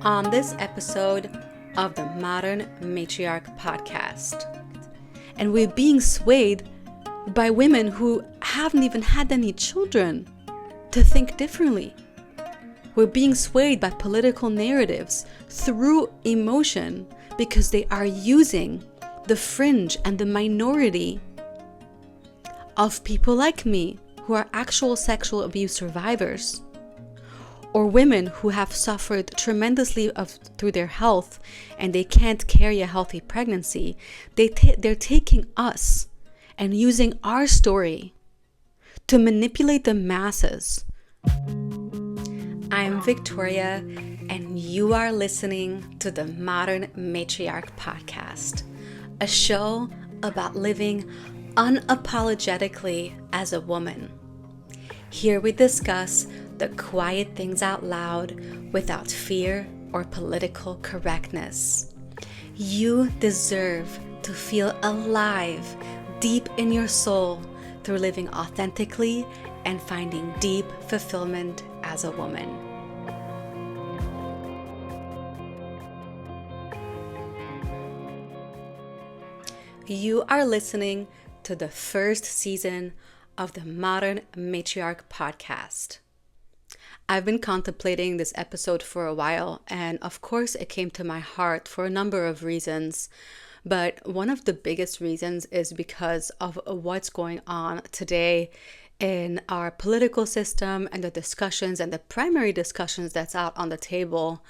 on this episode of the Modern Matriarch podcast. And we're being swayed by women who haven't even had any children to think differently. We're being swayed by political narratives through emotion because they are using the fringe and the minority of people like me who are actual sexual abuse survivors, or women who have suffered tremendously through their health and they can't carry a healthy pregnancy. They're taking us and using our story to manipulate the masses. I'm Victoria, and you are listening to the Modern Matriarch podcast, a show about living unapologetically as a woman. Here we discuss the quiet things out loud without fear or political correctness. You deserve to feel alive deep in your soul through living authentically and finding deep fulfillment as a woman. You are listening to the first season of the Modern Matriarch podcast. I've been contemplating this episode for a while, and of course it came to my heart for a number of reasons. But one of the biggest reasons is because of what's going on today in our political system and the discussions and the primary discussions that's out on the table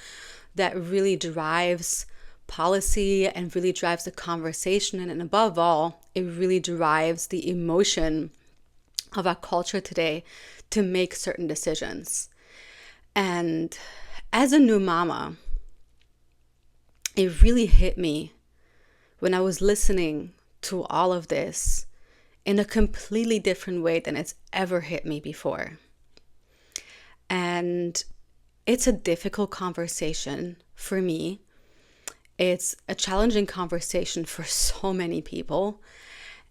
that really drives policy and really drives the conversation. And above all, it really drives the emotion of our culture today to make certain decisions. And as a new mama, it really hit me when I was listening to all of this in a completely different way than it's ever hit me before. And it's a difficult conversation for me. It's a challenging conversation for so many people.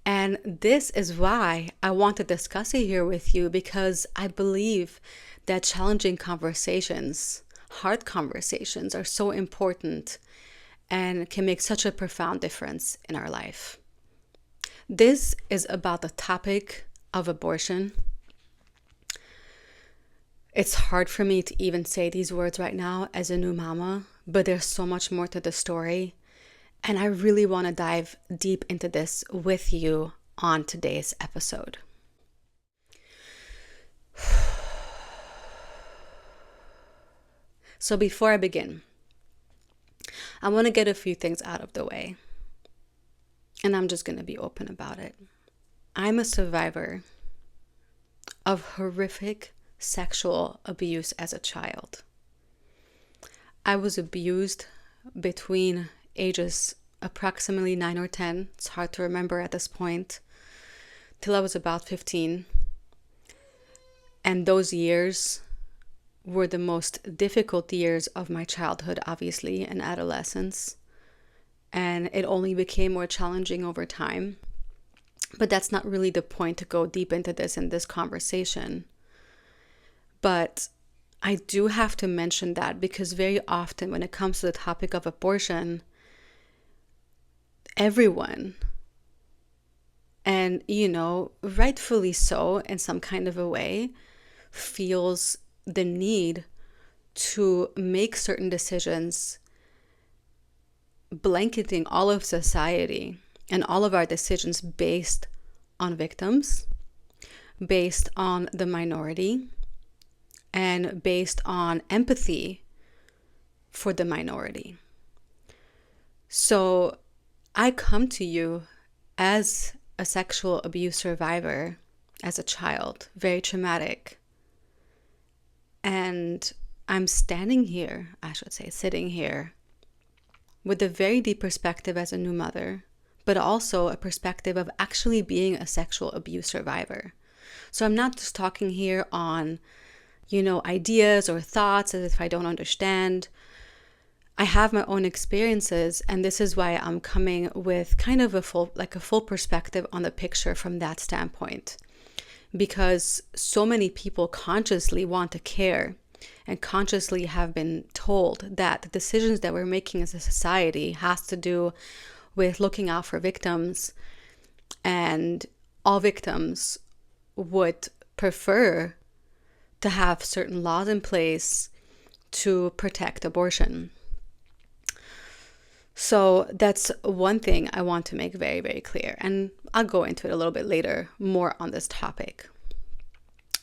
And this is why I want to discuss it here with you, because I believe that challenging conversations, hard conversations, are so important and can make such a profound difference in our life. This is about the topic of abortion. It's hard for me to even say these words right now as a new mama, but there's so much more to the story. And I really want to dive deep into this with you on today's episode. So before I begin, I want to get a few things out of the way. And I'm just going to be open about it. I'm a survivor of horrific sexual abuse as a child. I was abused between ages approximately 9 or 10. It's hard to remember at this point, till I was about 15. And those years were the most difficult years of my childhood, obviously, and adolescence. And it only became more challenging over time. But that's not really the point to go deep into this in this conversation. But I do have to mention that because very often when it comes to the topic of abortion, everyone, and rightfully so in some kind of a way, feels the need to make certain decisions, blanketing all of society and all of our decisions based on victims, based on the minority, and based on empathy for the minority. So I come to you as a sexual abuse survivor, as a child, very traumatic. And I'm sitting here with a very deep perspective as a new mother, but also a perspective of actually being a sexual abuse survivor. So I'm not just talking here on, ideas or thoughts as if I don't understand. I have my own experiences, and this is why I'm coming with kind of a full perspective on the picture from that standpoint. Because so many people consciously want to care and consciously have been told that the decisions that we're making as a society has to do with looking out for victims, and all victims would prefer to have certain laws in place to protect abortion. So that's one thing I want to make very, very clear. And I'll go into it a little bit later, more on this topic.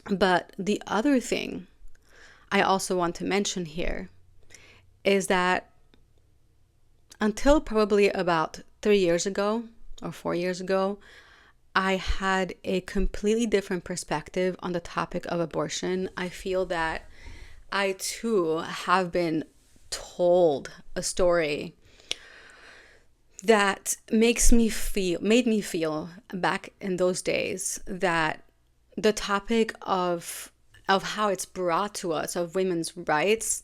But the other thing I also want to mention here is that until probably about 3 years ago or 4 years ago, I had a completely different perspective on the topic of abortion. I feel that I too have been told a story that made me feel back in those days that the topic of how it's brought to us, of women's rights,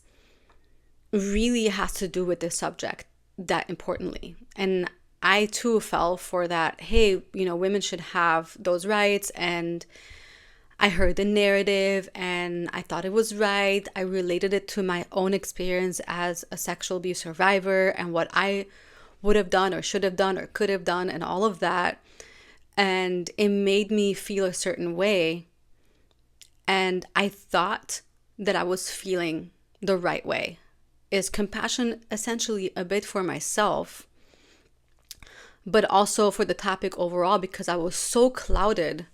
really has to do with this subject that importantly. And I too fell for that, hey, women should have those rights. And I heard the narrative and I thought it was right. I related it to my own experience as a sexual abuse survivor and what I would have done or should have done or could have done and all of that. And it made me feel a certain way. And I thought that I was feeling the right way. Is compassion essentially a bit for myself, but also for the topic overall, because I was so clouded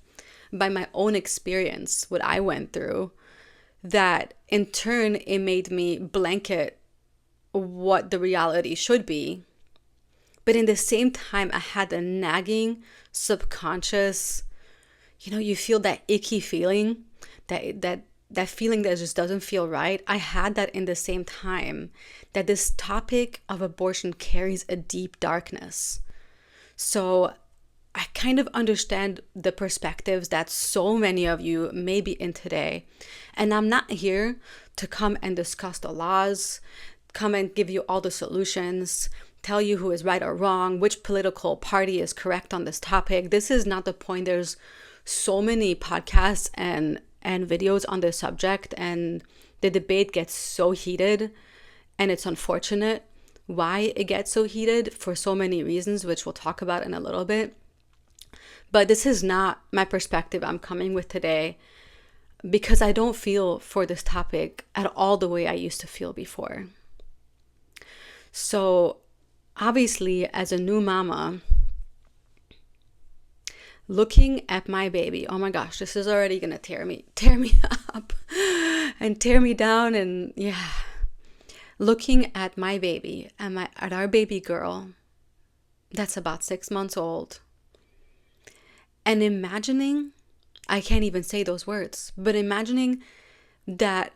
by my own experience, what I went through, that in turn it made me blanket what the reality should be. But in the same time, I had a nagging subconscious, you feel that icky feeling, that feeling that just doesn't feel right. I had that in the same time, that this topic of abortion carries a deep darkness. So I kind of understand the perspectives that so many of you may be in today. And I'm not here to come and discuss the laws, come and give you all the solutions, tell you who is right or wrong, which political party is correct on this topic. This is not the point. There's so many podcasts and videos on this subject, and the debate gets so heated, and it's unfortunate why it gets so heated for so many reasons, which we'll talk about in a little bit. But this is not my perspective I'm coming with today, because I don't feel for this topic at all the way I used to feel before. So obviously, as a new mama, looking at my baby, oh my gosh, this is already gonna tear me up and tear me down. And yeah, looking at my baby and at our baby girl that's about 6 months old, and imagining, I can't even say those words, but imagining that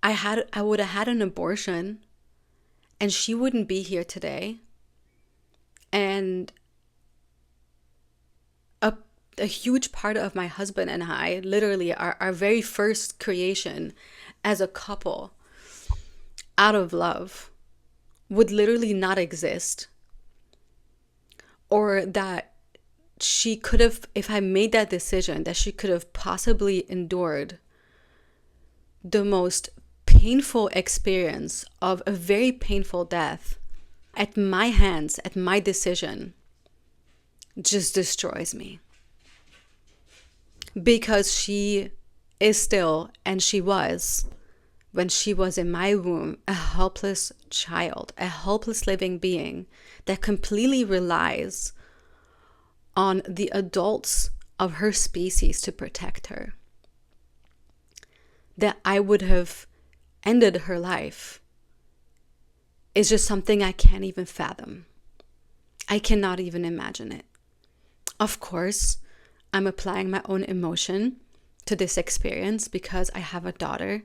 I would have had an abortion and she wouldn't be here today, and a huge part of my husband and I, literally our very first creation as a couple out of love, would literally not exist. Or that she could have, if I made that decision, that she could have possibly endured the most painful experience of a very painful death at my hands, at my decision, just destroys me. Because she is still, and she was, when she was in my womb, a helpless child, a helpless living being that completely relies on the adults of her species to protect her. That I would have ended her life is just something I can't even fathom. I cannot even imagine it. Of course, I'm applying my own emotion to this experience because I have a daughter,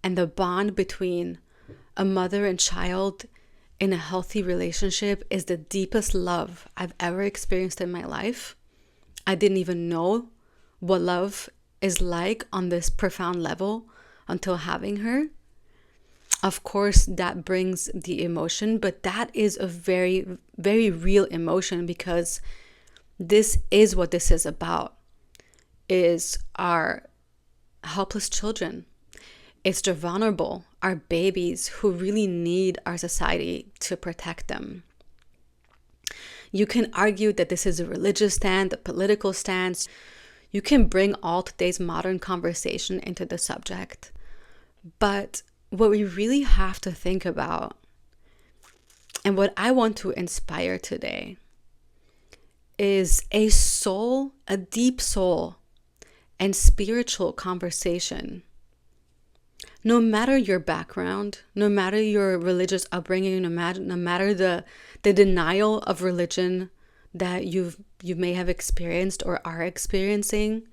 and the bond between a mother and child in a healthy relationship is the deepest love I've ever experienced in my life. I didn't even know what love is like on this profound level until having her. Of course, that brings the emotion, but that is a very, very real emotion, because this is what this is about, is our helpless children. It's the vulnerable, our babies, who really need our society to protect them. You can argue that this is a religious stand, a political stance. You can bring all today's modern conversation into the subject. But what we really have to think about, and what I want to inspire today, is a deep soul and spiritual conversation. No matter your background, no matter your religious upbringing, no matter the denial of religion that you may have experienced or are experiencing,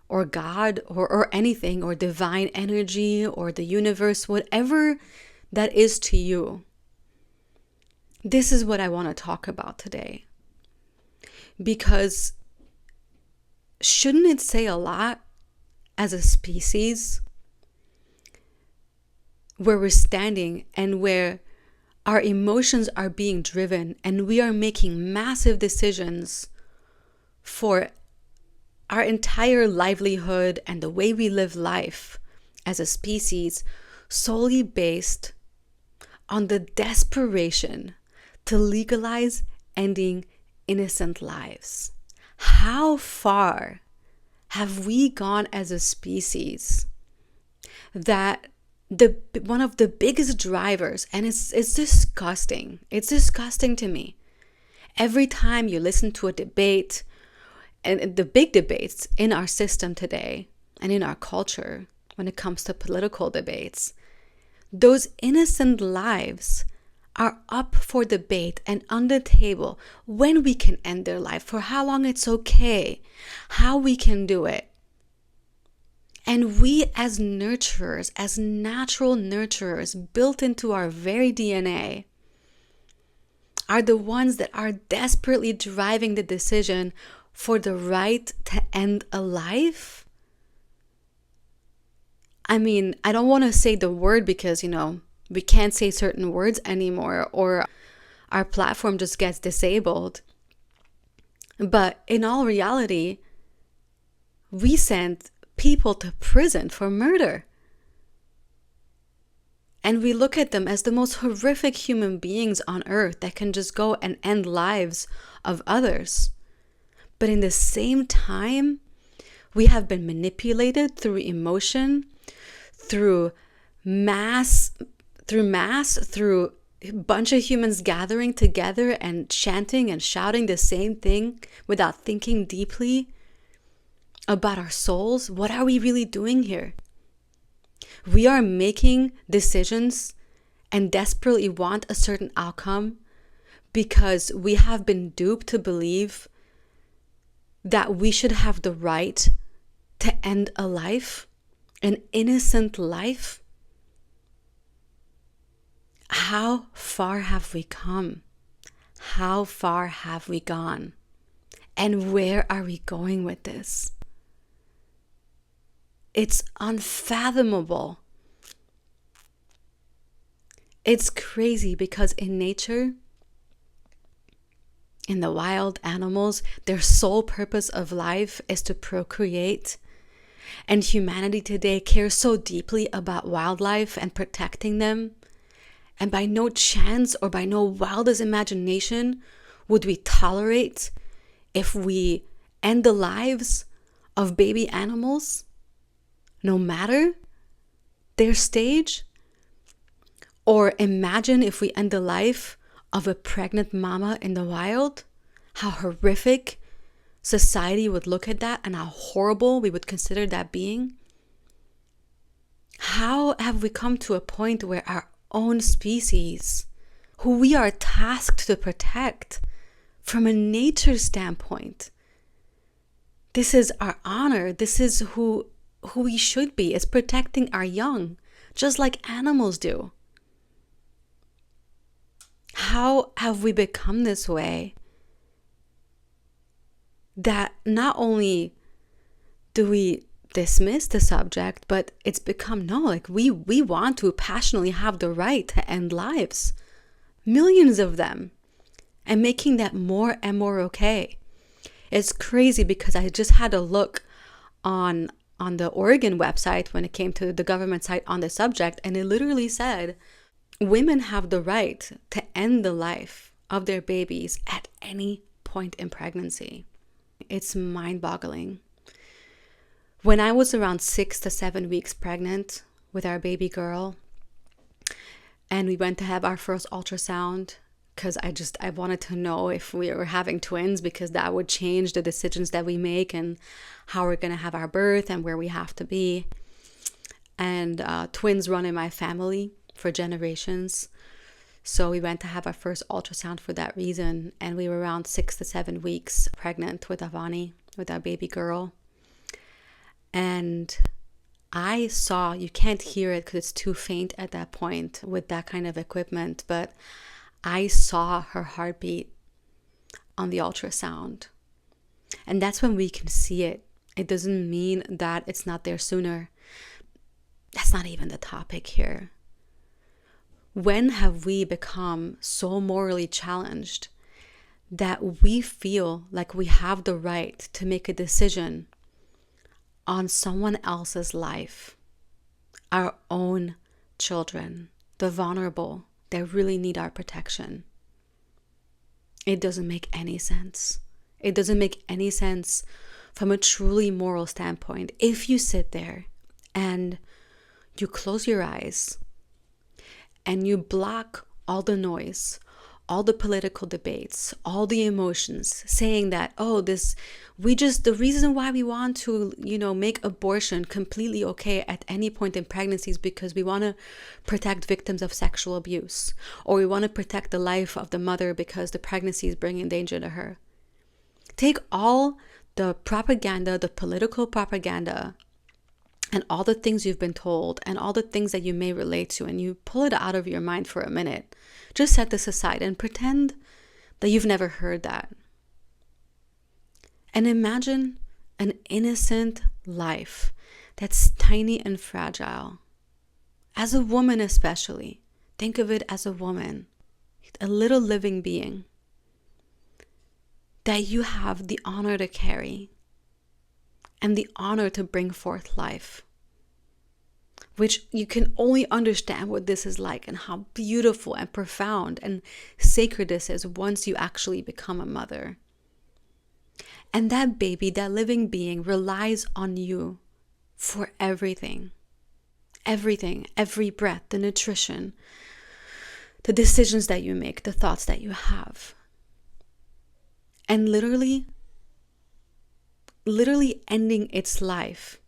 or God, or anything, or divine energy, or the universe, whatever that is to you. This is what I want to talk about today. Because shouldn't it say a lot as a species where we're standing and where our emotions are being driven and we are making massive decisions for our entire livelihood and the way we live life as a species solely based on the desperation to legalize ending innocent lives? How far have we gone as a species that one of the biggest drivers, and it's disgusting. It's disgusting to me. Every time you listen to a debate, and the big debates in our system today and in our culture when it comes to political debates, those innocent lives are up for debate and on the table. When we can end their life, for how long it's okay, how we can do it. And we as nurturers, as natural nurturers built into our very DNA, are the ones that are desperately driving the decision for the right to end a life. I mean, I don't want to say the word because, we can't say certain words anymore or our platform just gets disabled. But in all reality, we sent people to prison for murder. And we look at them as the most horrific human beings on earth that can just go and end lives of others. But in the same time, we have been manipulated through emotion, through a bunch of humans gathering together and chanting and shouting the same thing without thinking deeply about our souls. What are we really doing here? We are making decisions and desperately want a certain outcome because we have been duped to believe that we should have the right to end a life, an innocent life. How far have we come? How far have we gone? And where are we going with this? It's unfathomable. It's crazy because in nature, in the wild animals, their sole purpose of life is to procreate. And humanity today cares so deeply about wildlife and protecting them. And by no chance or by no wildest imagination would we tolerate if we end the lives of baby animals, no matter their stage. Or imagine if we end the life of a pregnant mama in the wild, how horrific society would look at that and how horrible we would consider that being. How have we come to a point where our own species, who we are tasked to protect from a nature standpoint, this is our honor, this is who we should be, is protecting our young, just like animals do. How have we become this way that not only do we dismiss the subject, but it's become, we want to passionately have the right to end lives, millions of them, and making that more and more okay. It's crazy because I just had a look on on the Oregon website when it came to the government site on the subject, and it literally said women have the right to end the life of their babies at any point in pregnancy. It's mind-boggling. When I was around 6 to 7 weeks pregnant with our baby girl, and we went to have our first ultrasound, because I wanted to know if we were having twins, because that would change the decisions that we make and how we're going to have our birth and where we have to be. And twins run in my family for generations. So we went to have our first ultrasound for that reason. And we were around 6 to 7 weeks pregnant with Avani, with our baby girl. And I saw, you can't hear it because it's too faint at that point with that kind of equipment, but I saw her heartbeat on the ultrasound. And that's when we can see it. It doesn't mean that it's not there sooner. That's not even the topic here. When have we become so morally challenged that we feel like we have the right to make a decision on someone else's life, our own children, the vulnerable that really need our protection? It doesn't make any sense. It doesn't make any sense from a truly moral standpoint. If you sit there and you close your eyes and you block all the noise, all the political debates, all the emotions, saying that, the reason why we want to, make abortion completely okay at any point in pregnancy is because we want to protect victims of sexual abuse, or we want to protect the life of the mother because the pregnancy is bringing danger to her. Take all the propaganda, the political propaganda, and all the things you've been told and all the things that you may relate to, and you pull it out of your mind for a minute. Just set this aside and pretend that you've never heard that. And imagine an innocent life that's tiny and fragile. As a woman especially, think of it as a woman, a little living being that you have the honor to carry and the honor to bring forth life, which you can only understand what this is like and how beautiful and profound and sacred this is once you actually become a mother. And that baby, that living being, relies on you for everything. Everything, every breath, the nutrition, the decisions that you make, the thoughts that you have. And literally ending its life,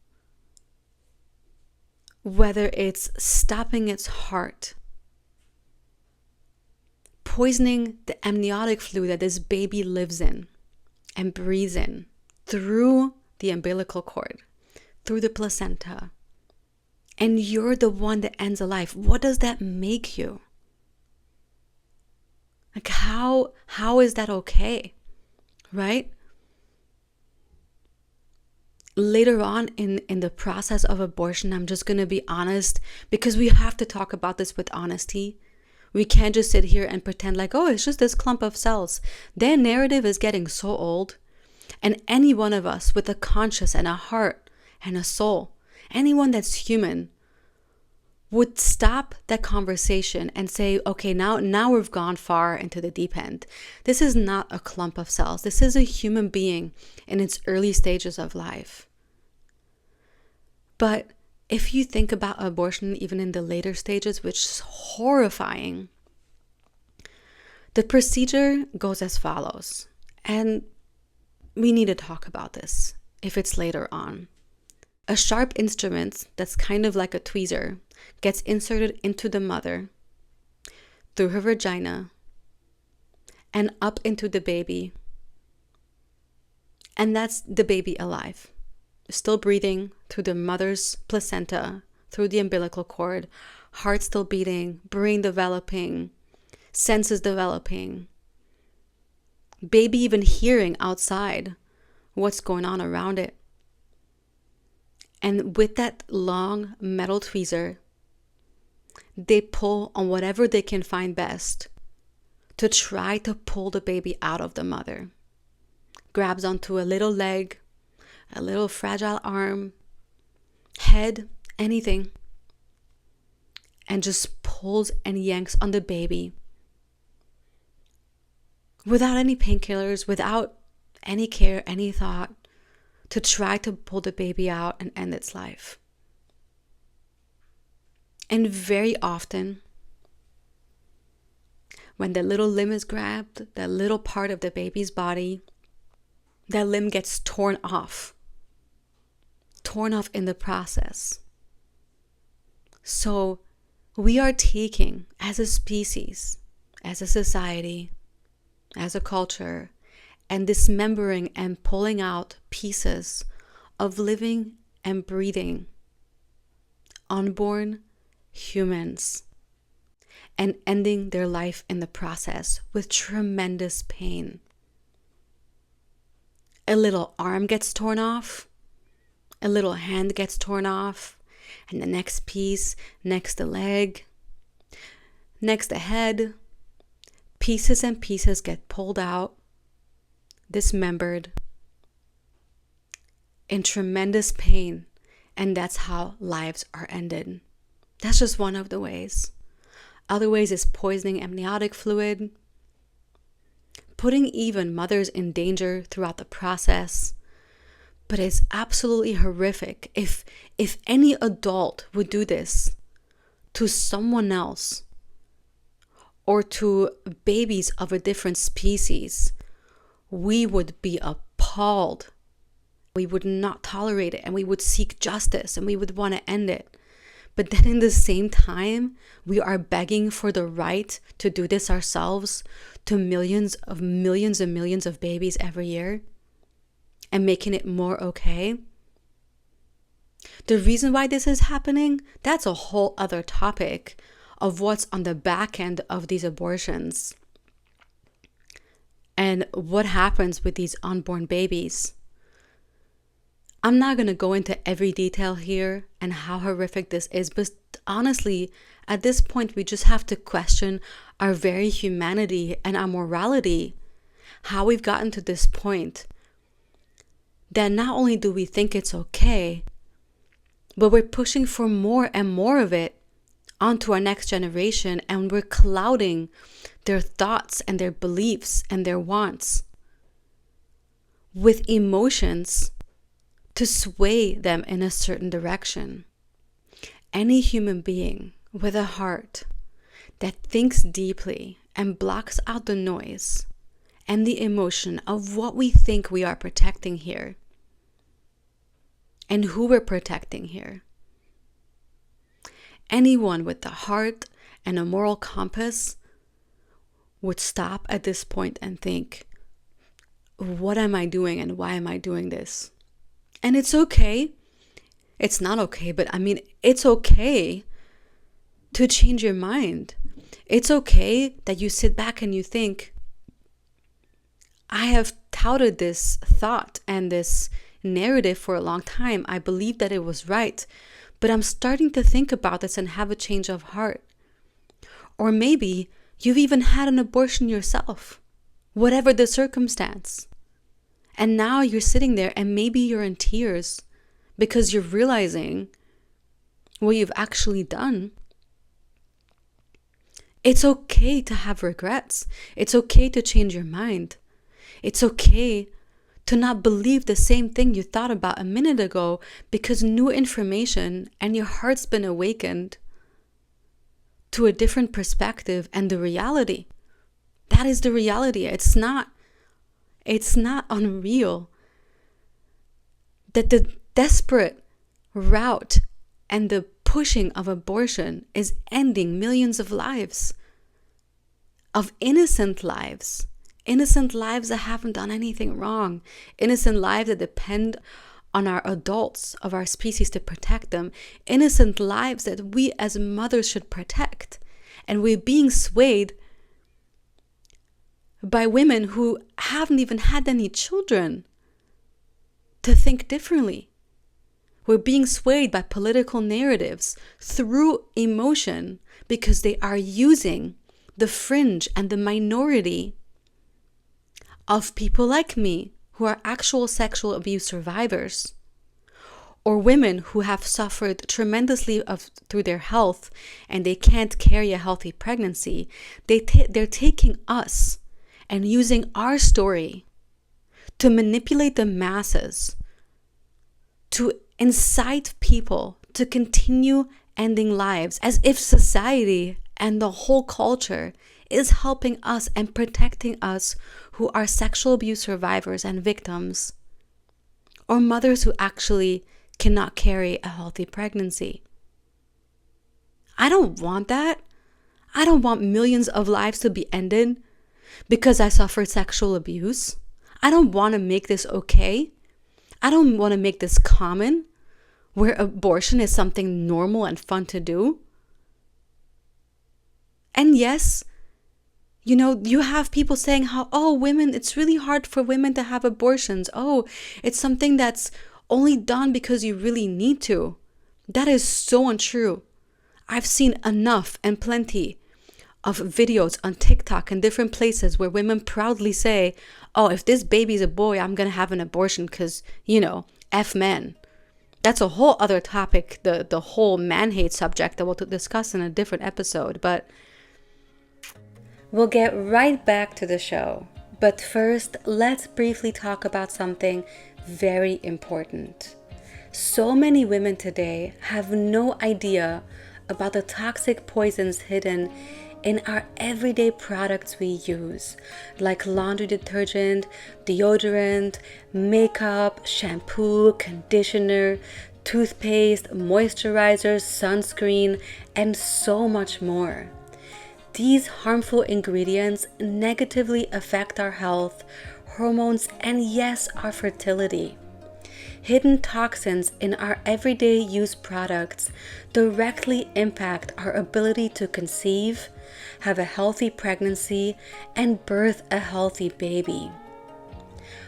whether it's stopping its heart, poisoning the amniotic fluid that this baby lives in and breathes in through the umbilical cord, through the placenta, and you're the one that ends a life. What does that make you? Like, how is that okay? Right? Later on in the process of abortion, I'm just going to be honest, because we have to talk about this with honesty. We can't just sit here and pretend like, it's just this clump of cells. Their narrative is getting so old. And any one of us with a conscience and a heart and a soul, anyone that's human, would stop that conversation and say, okay, now we've gone far into the deep end. This is not a clump of cells. This is a human being in its early stages of life. But if you think about abortion, even in the later stages, which is horrifying, the procedure goes as follows. And we need to talk about this if it's later on. A sharp instrument that's kind of like a tweezer gets inserted into the mother through her vagina and up into the baby. And that's the baby alive, still breathing through the mother's placenta, through the umbilical cord, heart still beating, brain developing, senses developing, baby even hearing outside what's going on around it. And with that long metal tweezer, they pull on whatever they can find best to try to pull the baby out of the mother. Grabs onto a little leg, a little fragile arm, head, anything, and just pulls and yanks on the baby without any painkillers, without any care, any thought, to try to pull the baby out and end its life. And very often, when the little limb is grabbed, that little part of the baby's body, that limb gets torn off in the process. So we are taking, as a species, as a society, as a culture, and dismembering and pulling out pieces of living and breathing unborn humans and ending their life in the process with tremendous pain. A little arm gets torn off, a little hand gets torn off, and the next piece, next the leg, next the head, pieces and pieces get pulled out, dismembered, in tremendous pain, and that's how lives are ended. That's just one of the ways. Other ways is poisoning amniotic fluid, putting even mothers in danger throughout the process. But it's absolutely horrific if any adult would do this to someone else or to babies of a different species. We would be appalled. We would not tolerate it, and we would seek justice, and we would want to end it. But then in the same time, we are begging for the right to do this ourselves to millions and millions of babies every year and making it more okay. The reason why this is happening, that's a whole other topic of what's on the back end of these abortions and what happens with these unborn babies. I'm not going to go into every detail here and how horrific this is, but honestly, at this point, we just have to question our very humanity and our morality, how we've gotten to this point, that not only do we think it's okay, but we're pushing for more and more of it onto our next generation, and we're clouding their thoughts and their beliefs and their wants with emotions to sway them in a certain direction. Any human being with a heart that thinks deeply and blocks out the noise and the emotion of what we think we are protecting here and who we're protecting here. Anyone with the heart and a moral compass would stop at this point and think, what am I doing and why am I doing this? And it's okay. It's not okay, but I mean, it's okay to change your mind. It's okay that you sit back and you think, I have touted this thought and this narrative for a long time. I believe that it was right, but I'm starting to think about this and have a change of heart. Or maybe you've even had an abortion yourself, whatever the circumstance. And now you're sitting there and maybe you're in tears because you're realizing what you've actually done. It's okay to have regrets. It's okay to change your mind. It's okay to not believe the same thing you thought about a minute ago because new information and your heart's been awakened to a different perspective and the reality. That is the reality. It's not unreal that the desperate route and the pushing of abortion is ending millions of lives, of innocent lives that haven't done anything wrong, innocent lives that depend on our adults of our species to protect them, innocent lives that we as mothers should protect. And we're being swayed by women who haven't even had any children to think differently. We're being swayed by political narratives through emotion because they are using the fringe and the minority of people like me who are actual sexual abuse survivors, or women who have suffered tremendously through their health and they can't carry a healthy pregnancy, they're taking us and using our story to manipulate the masses, to incite people to continue ending lives, as if society and the whole culture is helping us and protecting us who are sexual abuse survivors and victims, or mothers who actually cannot carry a healthy pregnancy. I don't want that. I don't want millions of lives to be ended because I suffered sexual abuse. I don't want to make this okay. I don't want to make this common, where abortion is something normal and fun to do. And yes, you have people saying how, women, it's really hard for women to have abortions. It's something that's only done because you really need to. That is so untrue. I've seen enough and plenty of videos on TikTok and different places where women proudly say, if this baby's a boy, I'm going to have an abortion because, F men. That's a whole other topic, the whole man-hate subject that we'll discuss in a different episode. But we'll get right back to the show. But first, let's briefly talk about something very important. So many women today have no idea about the toxic poisons hidden in our everyday products we use, like laundry detergent, deodorant, makeup, shampoo, conditioner, toothpaste, moisturizers, sunscreen, and so much more. These harmful ingredients negatively affect our health, hormones, and yes, our fertility. Hidden toxins in our everyday use products directly impact our ability to conceive, have a healthy pregnancy, and birth a healthy baby.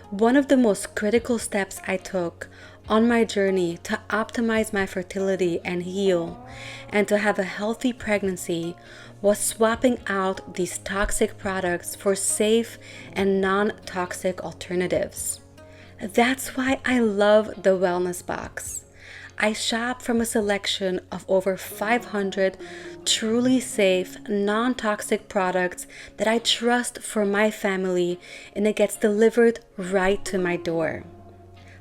One of the most critical steps I took on my journey to optimize my fertility and heal, and to have a healthy pregnancy, was swapping out these toxic products for safe and non-toxic alternatives. That's why I love the Wellness Box. I shop from a selection of over 500 truly safe, non-toxic products that I trust for my family, and it gets delivered right to my door.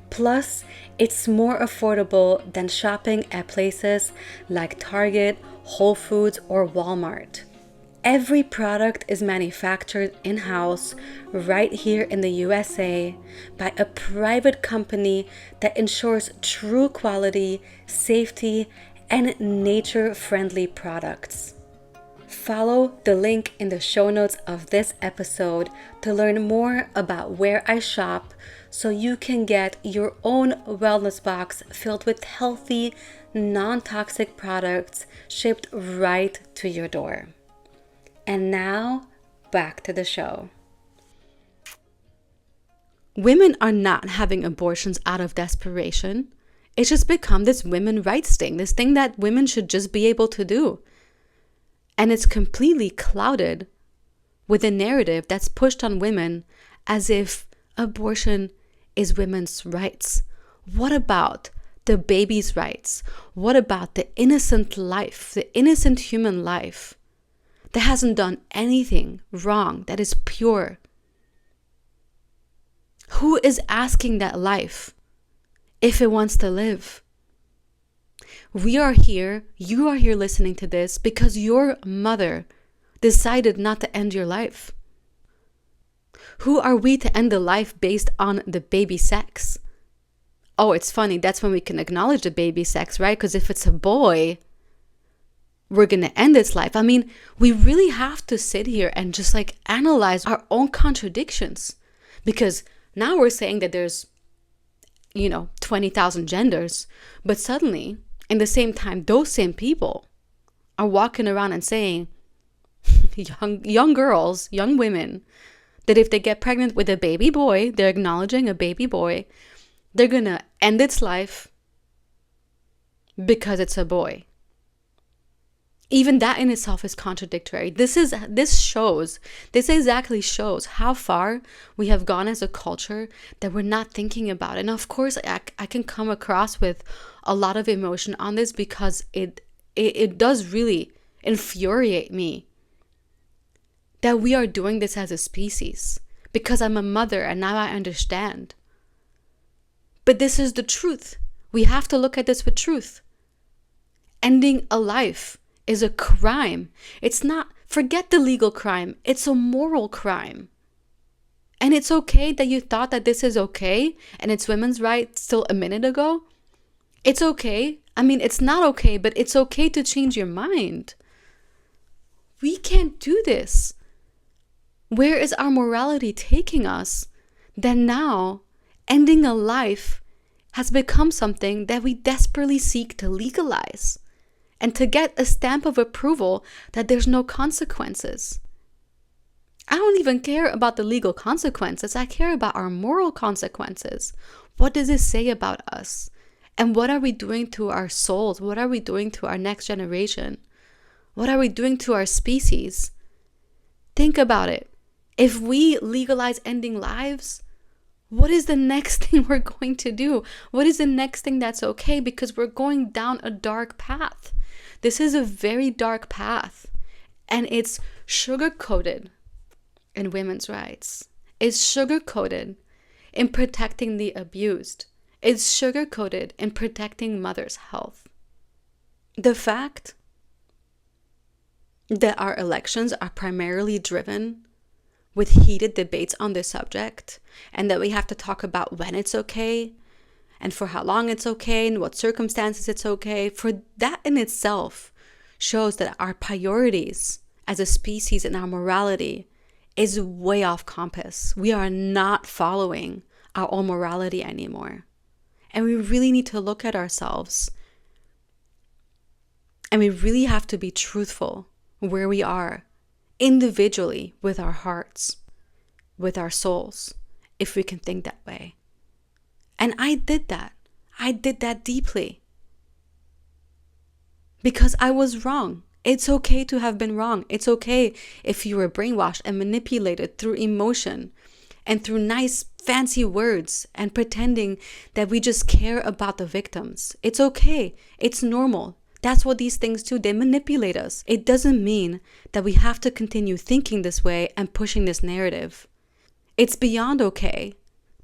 Plus, it's more affordable than shopping at places like Target, Whole Foods, or Walmart. Every product is manufactured in-house right here in the USA by a private company that ensures true quality, safety, and nature-friendly products. Follow the link in the show notes of this episode to learn more about where I shop, so you can get your own wellness box filled with healthy, non-toxic products shipped right to your door. And now, back to the show. Women are not having abortions out of desperation. It's just become this women's rights thing, this thing that women should just be able to do. And it's completely clouded with a narrative that's pushed on women as if abortion is women's rights. What about the baby's rights? What about the innocent life, the innocent human life that hasn't done anything wrong, that is pure? Who is asking that life if it wants to live? We are here, you are here listening to this because your mother decided not to end your life. Who are we to end the life based on the baby sex? Oh, it's funny, that's when we can acknowledge the baby sex, right? Because if it's a boy, we're going to end its life. I mean, we really have to sit here and just analyze our own contradictions, because now we're saying that there's 20,000 genders, but suddenly in the same time, those same people are walking around and saying, young girls, young women, that if they get pregnant with a baby boy, they're acknowledging a baby boy, they're going to end its life because it's a boy. Even that in itself is contradictory. This exactly shows how far we have gone as a culture that we're not thinking about. And of course, I can come across with a lot of emotion on this because it does really infuriate me that we are doing this as a species, because I'm a mother and now I understand. But this is the truth. We have to look at this with truth. Ending a life is a crime. It's not, forget the legal crime, it's a moral crime. And it's okay that you thought that this is okay and it's women's rights still a minute ago. It's okay. I mean, it's not okay, but it's okay to change your mind. We can't do this. Where is our morality taking us that now ending a life has become something that we desperately seek to legalize and to get a stamp of approval that there's no consequences? I don't even care about the legal consequences. I care about our moral consequences. What does it say about us? And what are we doing to our souls? What are we doing to our next generation? What are we doing to our species? Think about it. If we legalize ending lives, what is the next thing we're going to do? What is the next thing that's okay? Because we're going down a dark path. This is a very dark path. And it's sugar-coated in women's rights. It's sugar-coated in protecting the abused. It's sugar-coated in protecting mothers' health. The fact that our elections are primarily driven with heated debates on this subject, and that we have to talk about when it's okay and for how long it's okay and what circumstances it's okay, for that in itself shows that our priorities as a species and our morality is way off compass. We are not following our own morality anymore. And we really need to look at ourselves. And we really have to be truthful where we are individually with our hearts, with our souls, if we can think that way. And I did that. I did that deeply. Because I was wrong. It's okay to have been wrong. It's okay if you were brainwashed and manipulated through emotion and through nice fancy words and pretending that we just care about the victims. It's okay. It's normal. That's what these things do. They manipulate us. It doesn't mean that we have to continue thinking this way and pushing this narrative. It's beyond okay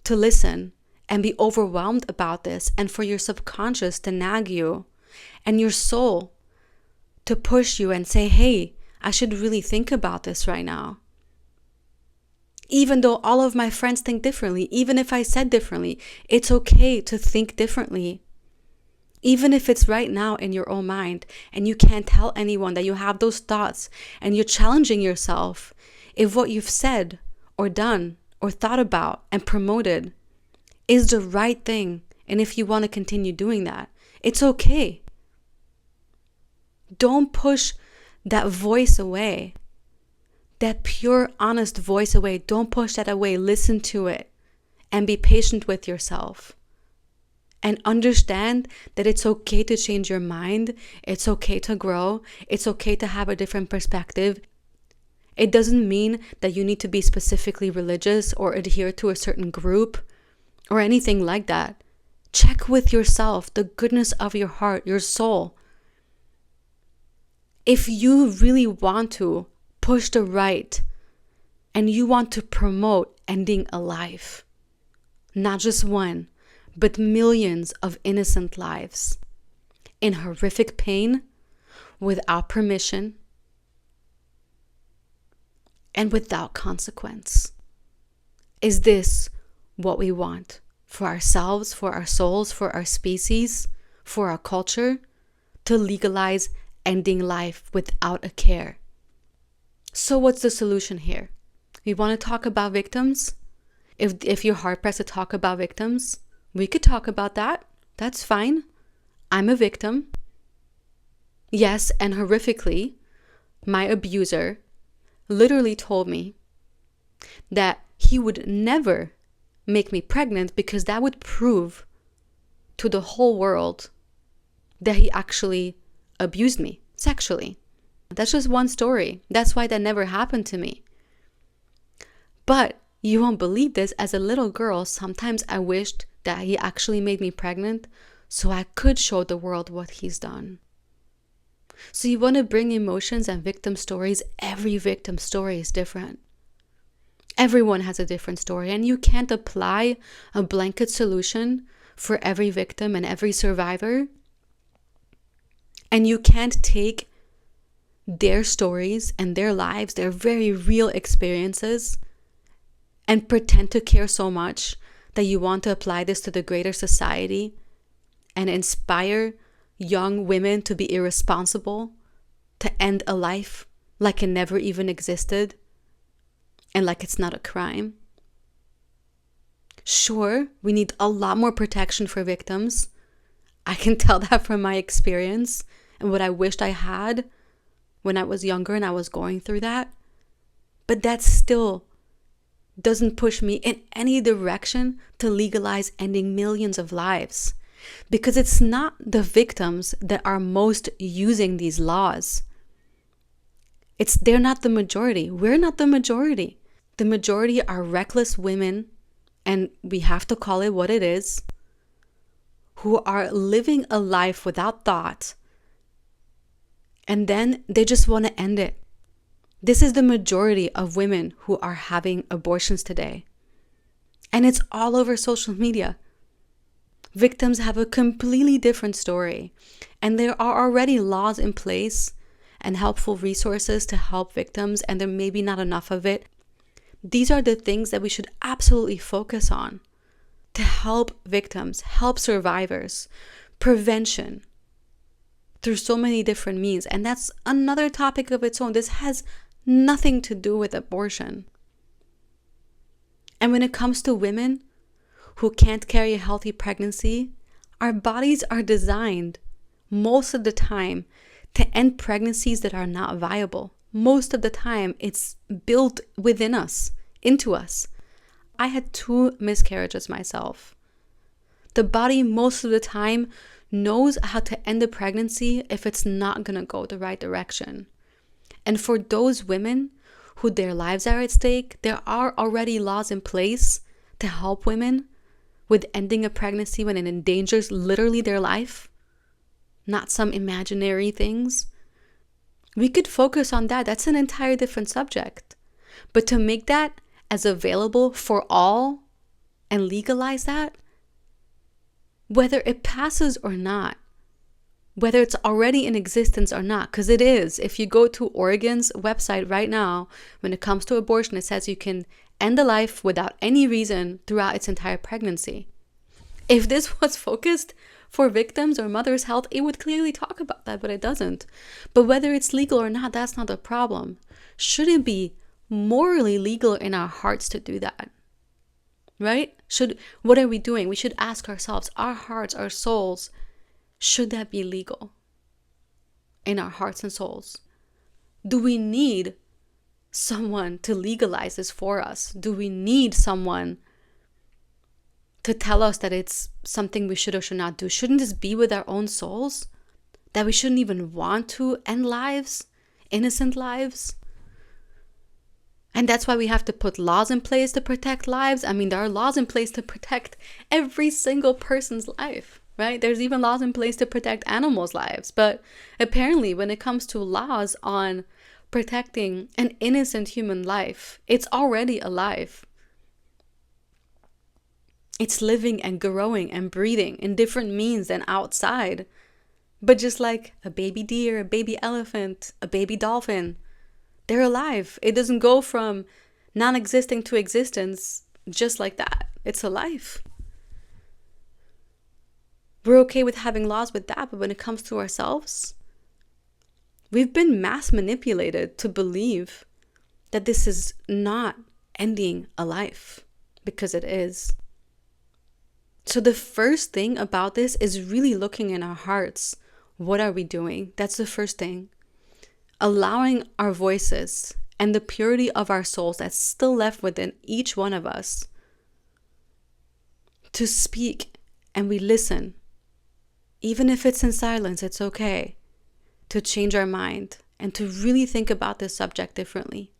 to listen and be overwhelmed about this, and for your subconscious to nag you and your soul to push you and say, hey, I should really think about this right now. Even though all of my friends think differently, even if I said differently, it's okay to think differently. Even if it's right now in your own mind and you can't tell anyone that you have those thoughts and you're challenging yourself if what you've said or done or thought about and promoted is the right thing, and if you want to continue doing that, it's okay. Don't push that voice away, that pure, honest voice away. Don't push that away. Listen to it and be patient with yourself. And understand that it's okay to change your mind. It's okay to grow. It's okay to have a different perspective. It doesn't mean that you need to be specifically religious or adhere to a certain group or anything like that. Check with yourself, the goodness of your heart, your soul. If you really want to push the right and you want to promote ending a life, not just one, but millions of innocent lives in horrific pain, without permission, and without consequence. Is this what we want for ourselves, for our souls, for our species, for our culture? To legalize ending life without a care. So what's the solution here? We want to talk about victims? If you're hard pressed to talk about victims, we could talk about that. That's fine. I'm a victim. Yes, and horrifically, my abuser literally told me that he would never make me pregnant because that would prove to the whole world that he actually abused me sexually. That's just one story. That's why that never happened to me. But you won't believe this, as a little girl, sometimes I wished that he actually made me pregnant so I could show the world what he's done. So you want to bring emotions and victim stories. Every victim story is different. Everyone has a different story, and you can't apply a blanket solution for every victim and every survivor. And you can't take their stories and their lives, their very real experiences, and pretend to care so much that you want to apply this to the greater society and inspire young women to be irresponsible, to end a life like it never even existed and like it's not a crime. Sure, we need a lot more protection for victims. I can tell that from my experience and what I wished I had when I was younger and I was going through that. But that still doesn't push me in any direction to legalize ending millions of lives. Because it's not the victims that are most using these laws. They're not the majority. We're not the majority. The majority are reckless women, and we have to call it what it is, who are living a life without thought, and then they just want to end it. This is the majority of women who are having abortions today. And it's all over social media. Victims have a completely different story. And there are already laws in place and helpful resources to help victims, and there may be not enough of it. These are the things that we should absolutely focus on to help victims, help survivors, prevention through so many different means. And that's another topic of its own. This has nothing to do with abortion. And when it comes to women who can't carry a healthy pregnancy, our bodies are designed most of the time to end pregnancies that are not viable. Most of the time, it's built within us, into us. I had 2 miscarriages myself. The body most of the time knows how to end a pregnancy if it's not going to go the right direction. And for those women who their lives are at stake, there are already laws in place to help women with ending a pregnancy when it endangers literally their life, not some imaginary things. We could focus on that. That's an entire different subject. But to make that as available for all and legalize that, whether it passes or not, whether it's already in existence or not, because it is. If you go to Oregon's website right now, when it comes to abortion, it says you can end a life without any reason throughout its entire pregnancy. If this was focused for victims or mothers' health, it would clearly talk about that, but it doesn't. But whether it's legal or not, that's not the problem. Should it be morally legal in our hearts to do that? Right? What are we doing? We should ask ourselves, our hearts, our souls, should that be legal in our hearts and souls? Do we need someone to legalize this for us? Do we need someone to tell us that it's something we should or should not do? Shouldn't this be with our own souls? That we shouldn't even want to end lives, innocent lives? And that's why we have to put laws in place to protect lives. I mean, there are laws in place to protect every single person's life, right? There's even laws in place to protect animals' lives. But apparently, when it comes to laws on protecting an innocent human life, it's already alive. It's living and growing and breathing in different means than outside. But just like a baby deer, a baby elephant, a baby dolphin, they're alive. It doesn't go from non-existing to existence just like that. It's alive. We're okay with having laws with that, but when it comes to ourselves, we've been mass manipulated to believe that this is not ending a life, because it is. So the first thing about this is really looking in our hearts. What are we doing? That's the first thing. Allowing our voices and the purity of our souls that's still left within each one of us to speak, and we listen. Even if it's in silence, it's okay to change our mind and to really think about this subject differently.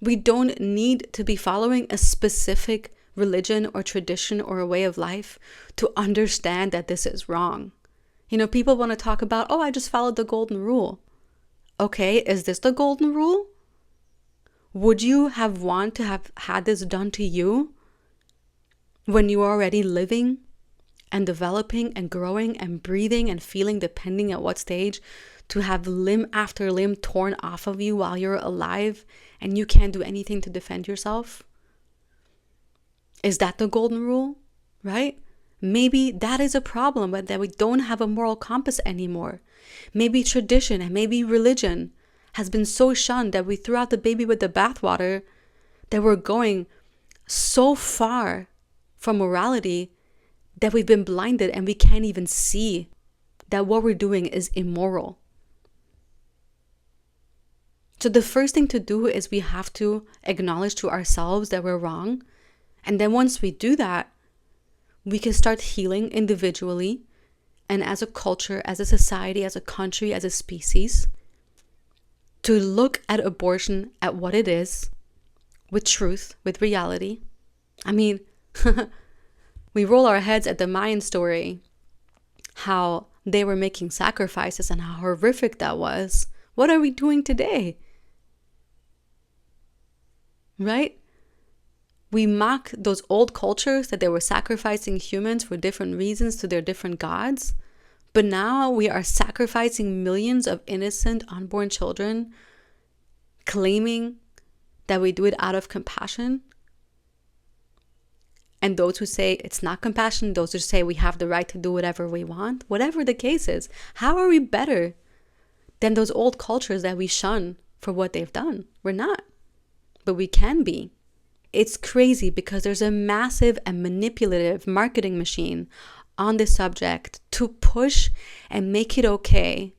We don't need to be following a specific religion or tradition or a way of life to understand that this is wrong. People want to talk about, I just followed the golden rule. Okay, is this the golden rule? Would you have wanted to have had this done to you when you are already living and developing and growing and breathing and feeling, depending at what stage, to have limb after limb torn off of you while you're alive and you can't do anything to defend yourself? Is that the golden rule, right? Maybe that is a problem, but that we don't have a moral compass anymore. Maybe tradition and maybe religion has been so shunned that we threw out the baby with the bathwater, that we're going so far from morality that we've been blinded and we can't even see that what we're doing is immoral. So the first thing to do is we have to acknowledge to ourselves that we're wrong. And then once we do that, we can start healing individually and as a culture, as a society, as a country, as a species, to look at abortion at what it is, with truth, with reality. I mean, we roll our heads at the Mayan story, how they were making sacrifices and how horrific that was. What are we doing today? Right? We mock those old cultures that they were sacrificing humans for different reasons to their different gods. But now we are sacrificing millions of innocent unborn children, claiming that we do it out of compassion. And those who say it's not compassion, those who say we have the right to do whatever we want, whatever the case is, how are we better than those old cultures that we shun for what they've done? We're not, but we can be. It's crazy because there's a massive and manipulative marketing machine on this subject to push and make it okay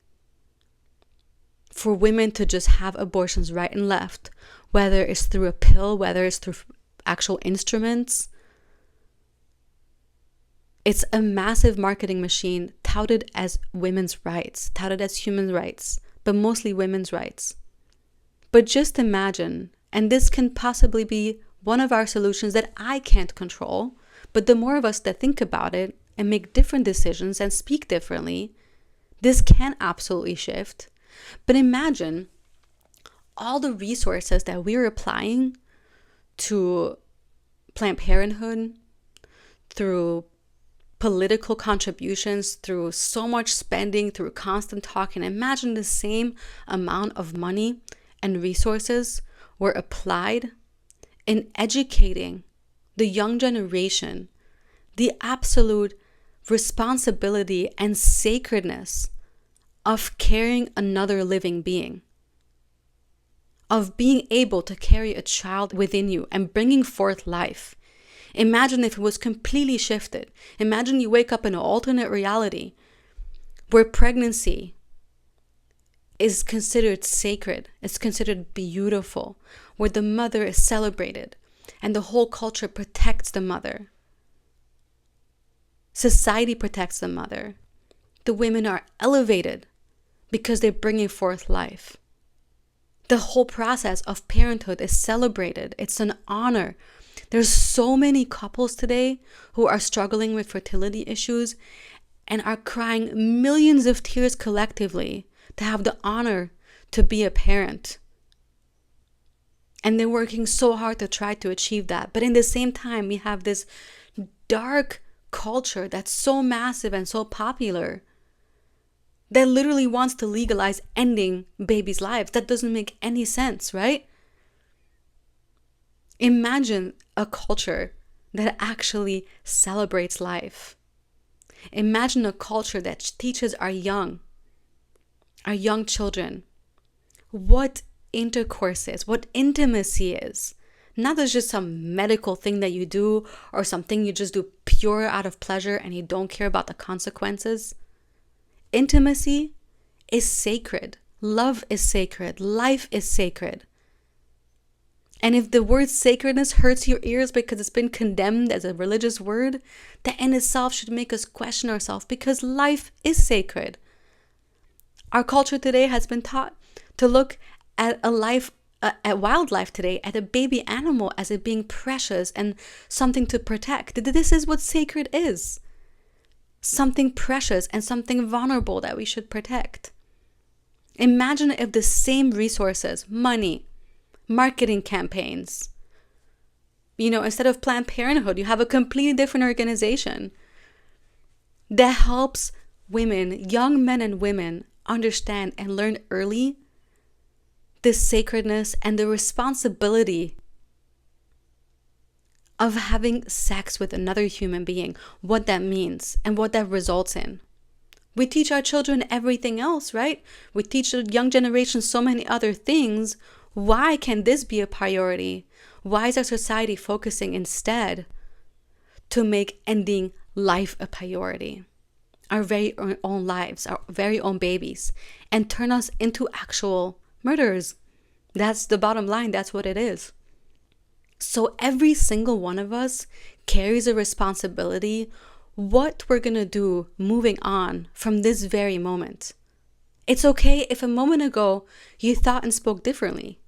for women to just have abortions right and left, whether it's through a pill, whether it's through actual instruments. It's a massive marketing machine touted as women's rights, touted as human rights, but mostly women's rights. But just imagine, and this can possibly be one of our solutions that I can't control, but the more of us that think about it and make different decisions and speak differently, this can absolutely shift. But imagine all the resources that we're applying to Planned Parenthood, through political contributions, through so much spending, through constant talking. Imagine the same amount of money and resources were applied in educating the young generation the absolute responsibility and sacredness of carrying another living being, of being able to carry a child within you and bringing forth life. Imagine if it was completely shifted. Imagine you wake up in an alternate reality where pregnancy is considered sacred, it's considered beautiful, where the mother is celebrated and the whole culture protects the mother. Society protects the mother. The women are elevated because they're bringing forth life. The whole process of parenthood is celebrated. It's an honor. There's so many couples today who are struggling with fertility issues and are crying millions of tears collectively to have the honor to be a parent. And they're working so hard to try to achieve that. But in the same time, we have this dark culture that's so massive and so popular that literally wants to legalize ending babies' lives. That doesn't make any sense, right? Imagine a culture that actually celebrates life. Imagine a culture that teaches our young children what intercourse is, what intimacy is. Not as just some medical thing that you do or something you just do pure out of pleasure and you don't care about the consequences. Intimacy is sacred. Love is sacred. Life is sacred. And if the word sacredness hurts your ears because it's been condemned as a religious word, that in itself should make us question ourselves, because life is sacred. Our culture today has been taught to look at at wildlife today, at a baby animal as it being precious and something to protect. This is what sacred is. Something precious and something vulnerable that we should protect. Imagine if the same resources, money, marketing campaigns, instead of Planned Parenthood, you have a completely different organization that helps women, young men and women, understand and learn early the sacredness and the responsibility of having sex with another human being, what that means and what that results in. We teach our children everything else, right? We teach the young generation so many other things. Why can this be a priority? Why is our society focusing instead to make ending life a priority? Our very own lives, our very own babies, and turn us into actual murderers. That's the bottom line. That's what it is. So every single one of us carries a responsibility what we're going to do moving on from this very moment. It's okay if a moment ago you thought and spoke differently.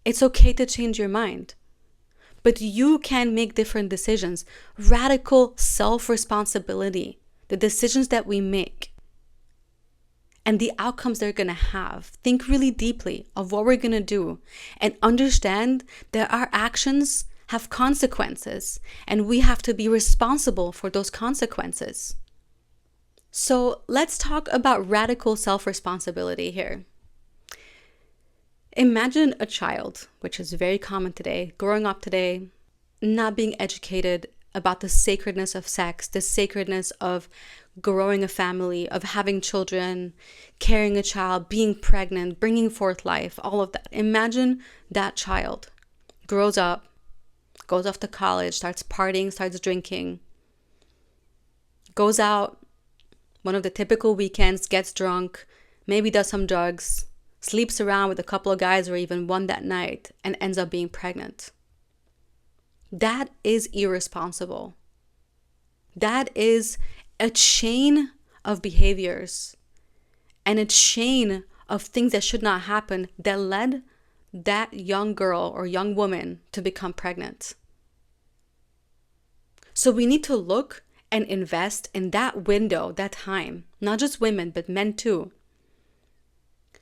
It's okay to change your mind. But you can make different decisions. Radical self-responsibility. The decisions that we make and the outcomes they're going to have. Think really deeply of what we're going to do and understand that our actions have consequences and we have to be responsible for those consequences. So let's talk about radical self-responsibility here. Imagine a child, which is very common today, growing up today, not being educated about the sacredness of sex, the sacredness of growing a family, of having children, carrying a child, being pregnant, bringing forth life, all of that. Imagine that child grows up, goes off to college, starts partying, starts drinking, goes out one of the typical weekends, gets drunk, maybe does some drugs, sleeps around with a couple of guys or even one that night, and ends up being pregnant. That is irresponsible. That is a chain of behaviors and a chain of things that should not happen that led that young girl or young woman to become pregnant. So we need to look and invest in that window, that time, not just women, but men too,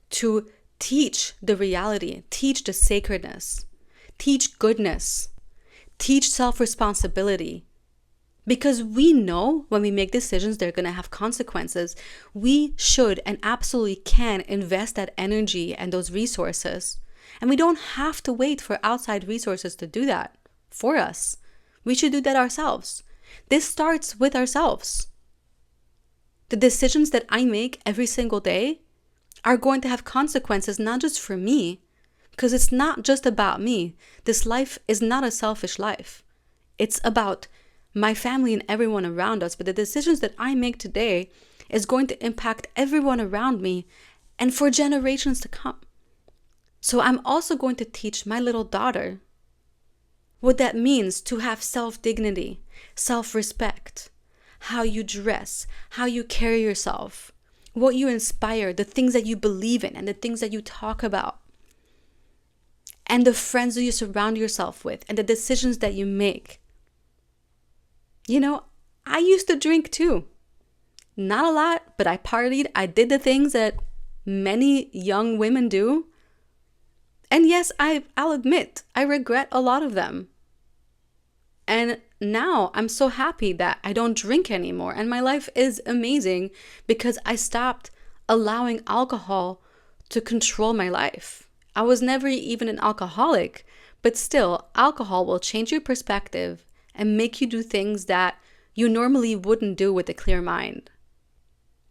to teach the reality, teach the sacredness, teach goodness, teach self-responsibility. Because we know when we make decisions, they're going to have consequences. We should and absolutely can invest that energy and those resources. And we don't have to wait for outside resources to do that for us. We should do that ourselves. This starts with ourselves. The decisions that I make every single day are going to have consequences, not just for me, because it's not just about me. This life is not a selfish life. It's about my family and everyone around us. But the decisions that I make today is going to impact everyone around me and for generations to come. So I'm also going to teach my little daughter what that means to have self-dignity, self-respect, how you dress, how you carry yourself, what you inspire, the things that you believe in and the things that you talk about, and the friends that you surround yourself with and the decisions that you make. I used to drink too. Not a lot, but I partied. I did the things that many young women do. And yes, I'll admit, I regret a lot of them. And now I'm so happy that I don't drink anymore. And my life is amazing because I stopped allowing alcohol to control my life. I was never even an alcoholic, but still, alcohol will change your perspective and make you do things that you normally wouldn't do with a clear mind.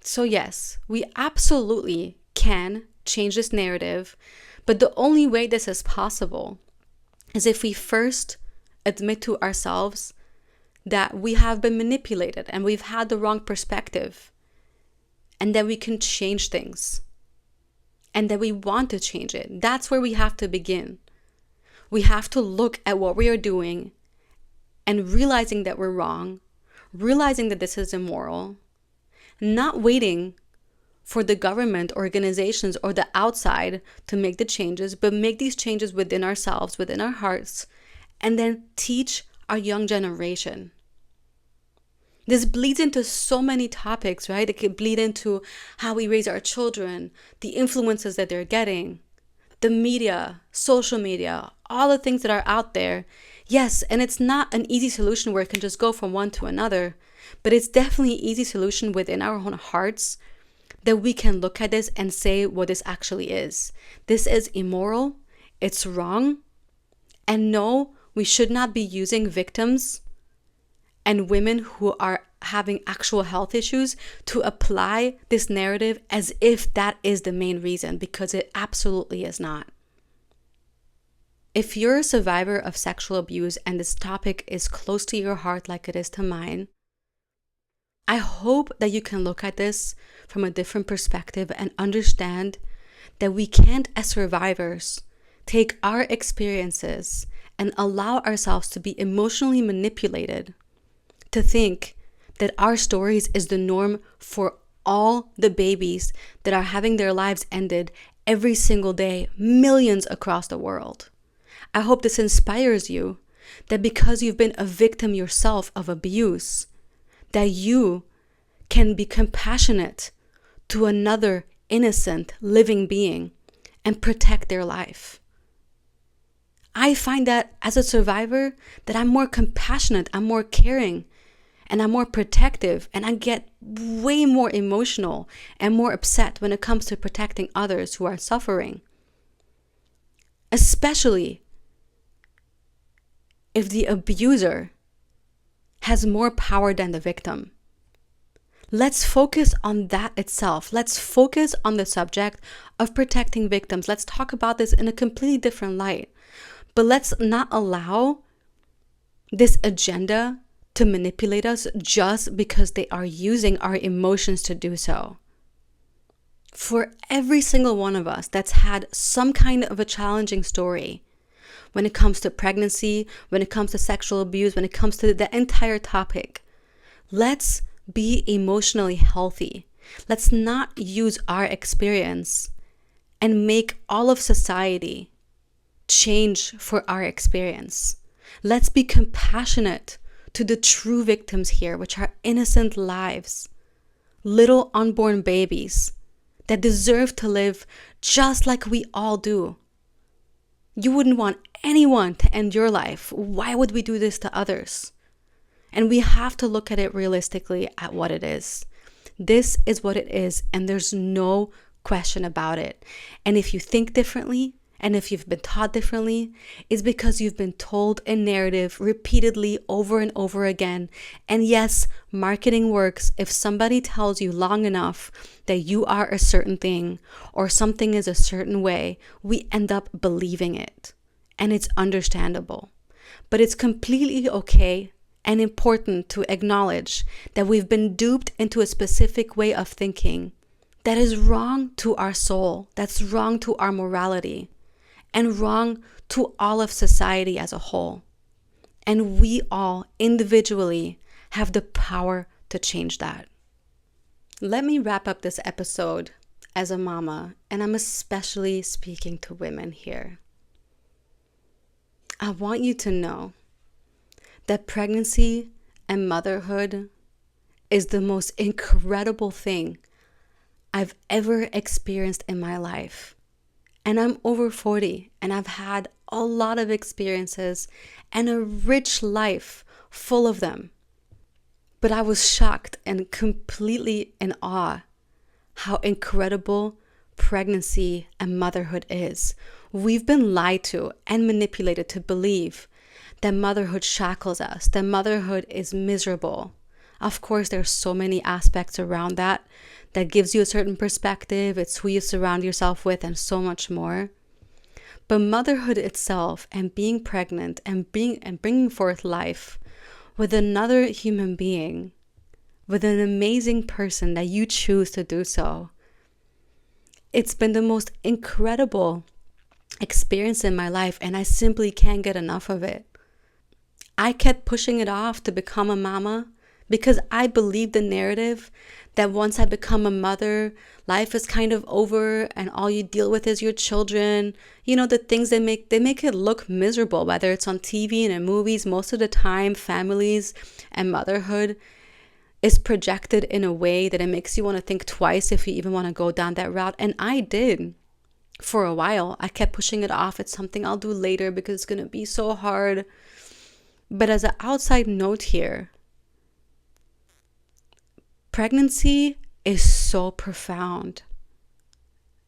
So yes, we absolutely can change this narrative, but the only way this is possible is if we first admit to ourselves that we have been manipulated and we've had the wrong perspective, and that we can change things, and that we want to change it. That's where we have to begin. We have to look at what we are doing and realizing that we're wrong, realizing that this is immoral, not waiting for the government, organizations, or the outside to make the changes, but make these changes within ourselves, within our hearts, and then teach our young generation. This bleeds into so many topics, right? It could bleed into how we raise our children, the influences that they're getting, the media, social media, all the things that are out there. Yes, and it's not an easy solution where it can just go from one to another, but it's definitely an easy solution within our own hearts that we can look at this and say what this actually is. This is immoral, it's wrong, and no, we should not be using victims and women who are having actual health issues to apply this narrative as if that is the main reason, because it absolutely is not. If you're a survivor of sexual abuse and this topic is close to your heart like it is to mine, I hope that you can look at this from a different perspective and understand that we can't, as survivors, take our experiences and allow ourselves to be emotionally manipulated to think that our stories is the norm for all the babies that are having their lives ended every single day, millions across the world. I hope this inspires you that because you've been a victim yourself of abuse, that you can be compassionate to another innocent living being and protect their life. I find that as a survivor that I'm more compassionate, I'm more caring, and I'm more protective, and I get way more emotional and more upset when it comes to protecting others who are suffering. Especially if the abuser has more power than the victim. Let's focus on that itself. Let's focus on the subject of protecting victims. Let's talk about this in a completely different light. But let's not allow this agenda to manipulate us just because they are using our emotions to do so. For every single one of us that's had some kind of a challenging story, when it comes to pregnancy, when it comes to sexual abuse, when it comes to the entire topic, let's be emotionally healthy. Let's not use our experience and make all of society change for our experience. Let's be compassionate to the true victims here, which are innocent lives, little unborn babies that deserve to live just like we all do. You wouldn't want anyone to end your life. Why would we do this to others? And we have to look at it realistically at what it is. This is what it is, and there's no question about it. And if you think differently, and if you've been taught differently, it's because you've been told a narrative repeatedly over and over again. And yes, marketing works. If somebody tells you long enough that you are a certain thing or something is a certain way, we end up believing it. And it's understandable. But it's completely okay and important to acknowledge that we've been duped into a specific way of thinking that is wrong to our soul, that's wrong to our morality, and wrong to all of society as a whole. And we all individually have the power to change that. Let me wrap up this episode as a mama, and I'm especially speaking to women here. I want you to know that pregnancy and motherhood is the most incredible thing I've ever experienced in my life. And I'm over 40 and I've had a lot of experiences and a rich life full of them. But I was shocked and completely in awe how incredible pregnancy and motherhood is. We've been lied to and manipulated to believe that motherhood shackles us, that motherhood is miserable. Of course, there's so many aspects around that gives you a certain perspective. It's who you surround yourself with and so much more. But motherhood itself and being pregnant and bringing forth life with another human being, with an amazing person that you choose to do so, it's been the most incredible experience in my life, and I simply can't get enough of it. I kept pushing it off to become a mama because I believe the narrative that once I become a mother, life is kind of over and all you deal with is your children. You know, the things they make it look miserable, whether it's on TV and in movies. Most of the time, families and motherhood is projected in a way that it makes you want to think twice if you even want to go down that route. And I did for a while. I kept pushing it off. It's something I'll do later because it's going to be so hard. But as an outside note here, pregnancy is so profound.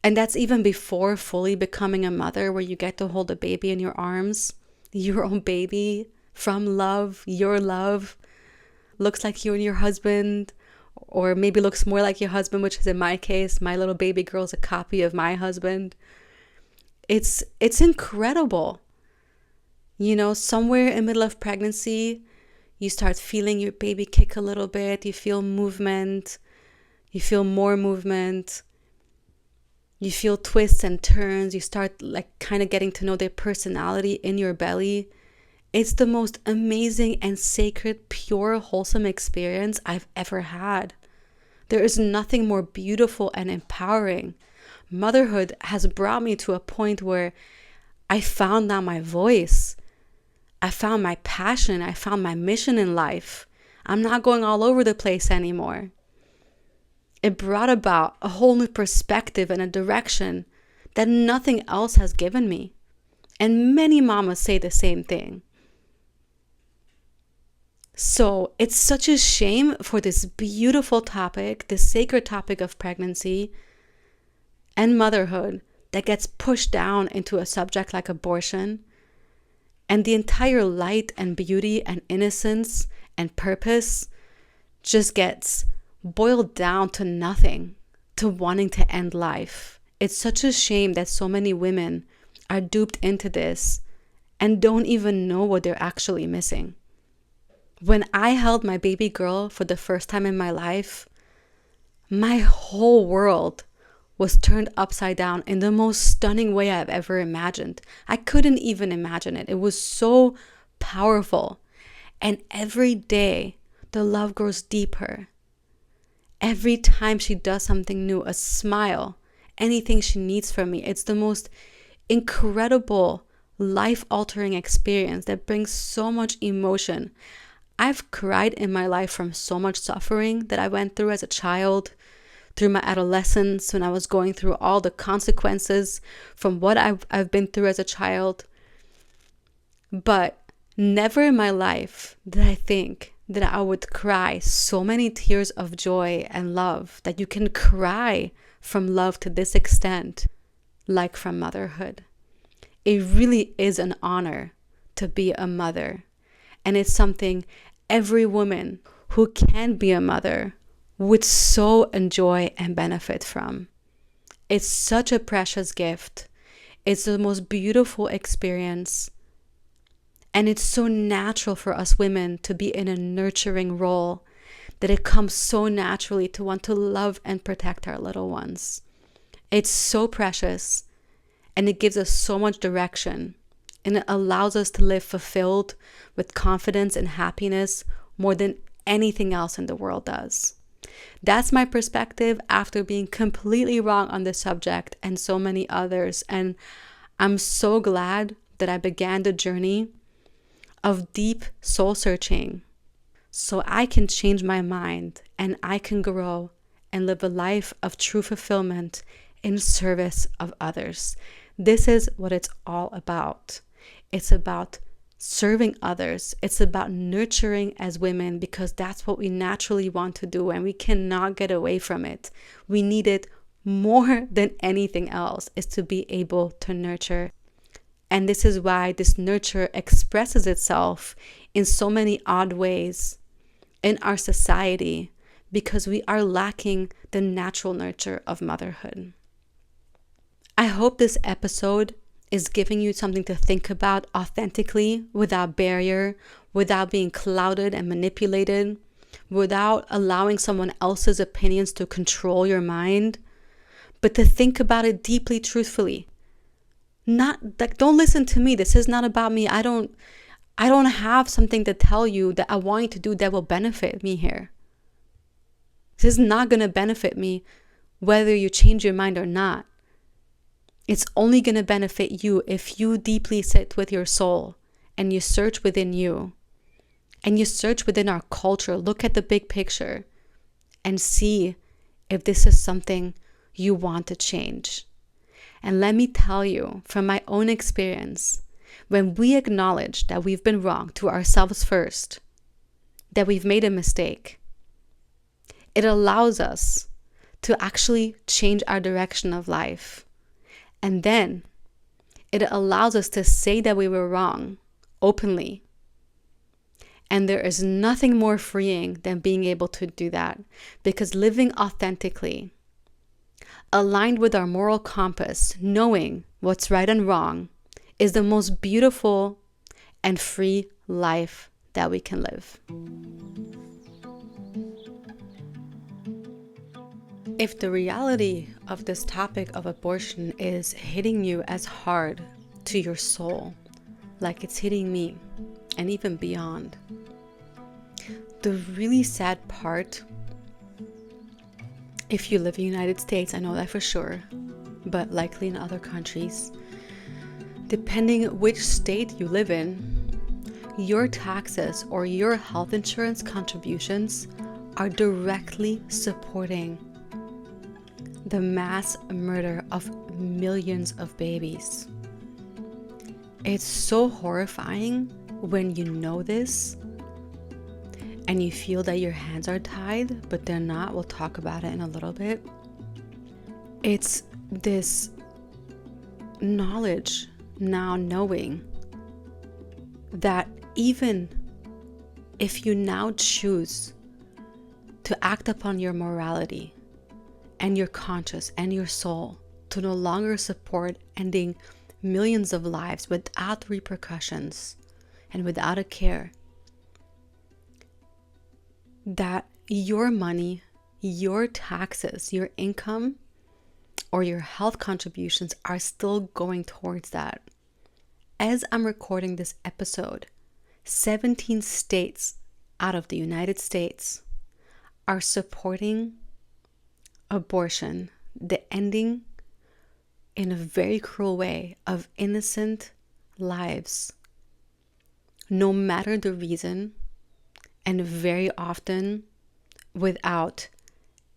And that's even before fully becoming a mother, where you get to hold a baby in your arms, your own baby from love, your love. Looks like you and your husband, or maybe looks more like your husband, which is in my case. My little baby girl is a copy of my husband. It's incredible. You know, somewhere in the middle of pregnancy, you start feeling your baby kick a little bit. You feel movement. You feel more movement. You feel twists and turns. You start like kind of getting to know their personality in your belly. It's the most amazing and sacred, pure, wholesome experience I've ever had. There is nothing more beautiful and empowering. Motherhood has brought me to a point where I found now my voice. I found my passion. I found my mission in life. I'm not going all over the place anymore. It brought about a whole new perspective and a direction that nothing else has given me. And many mamas say the same thing. So it's such a shame for this beautiful topic, this sacred topic of pregnancy and motherhood, that gets pushed down into a subject like abortion, and the entire light and beauty and innocence and purpose just gets boiled down to nothing, to wanting to end life. It's such a shame that so many women are duped into this and don't even know what they're actually missing. When I held my baby girl for the first time in my life, my whole world was turned upside down in the most stunning way I've ever imagined. I couldn't even imagine it. It was so powerful. And every day, the love grows deeper. Every time she does something new, a smile, anything she needs from me, it's the most incredible, life-altering experience that brings so much emotion. I've cried in my life from so much suffering that I went through as a child, through my adolescence, when I was going through all the consequences from what I've been through as a child. But never in my life did I think that I would cry so many tears of joy and love, that you can cry from love to this extent, like from motherhood. It really is an honor to be a mother. And it's something every woman who can be a mother would so enjoy and benefit from. It's such a precious gift. It's the most beautiful experience. And it's so natural for us women to be in a nurturing role, that it comes so naturally to want to love and protect our little ones. It's so precious, and it gives us so much direction. And it allows us to live fulfilled with confidence and happiness more than anything else in the world does. That's my perspective after being completely wrong on this subject and so many others. And I'm so glad that I began the journey of deep soul searching so I can change my mind and I can grow and live a life of true fulfillment in service of others. This is what it's all about. It's about serving others. It's about nurturing as women, because that's what we naturally want to do and we cannot get away from it. We need it more than anything else, is to be able to nurture. And this is why this nurture expresses itself in so many odd ways in our society, because we are lacking the natural nurture of motherhood. I hope this episode is giving you something to think about authentically, without barrier, without being clouded and manipulated, without allowing someone else's opinions to control your mind, but to think about it deeply, truthfully. Not like, don't listen to me. This is not about me. I don't have something to tell you that I want you to do that will benefit me here. This is not going to benefit me whether you change your mind or not. It's only going to benefit you if you deeply sit with your soul and you search within you and you search within our culture. Look at the big picture and see if this is something you want to change. And let me tell you from my own experience, when we acknowledge that we've been wrong to ourselves first, that we've made a mistake, it allows us to actually change our direction of life. And then it allows us to say that we were wrong openly. And there is nothing more freeing than being able to do that, because living authentically, aligned with our moral compass, knowing what's right and wrong, is the most beautiful and free life that we can live. If the reality of this topic of abortion is hitting you as hard to your soul, like it's hitting me, and even beyond, the really sad part, if you live in the United States, I know that for sure, but likely in other countries, depending which state you live in, your taxes or your health insurance contributions are directly supporting the mass murder of millions of babies. It's so horrifying when you know this and you feel that your hands are tied, but they're not. We'll talk about it in a little bit. It's this knowledge, now knowing that even if you now choose to act upon your morality and your conscience and your soul to no longer support ending millions of lives without repercussions and without a care, that your money, your taxes, your income, or your health contributions are still going towards that. As I'm recording this episode, 17 states out of the United States are supporting abortion, the ending in a very cruel way of innocent lives, no matter the reason, and very often without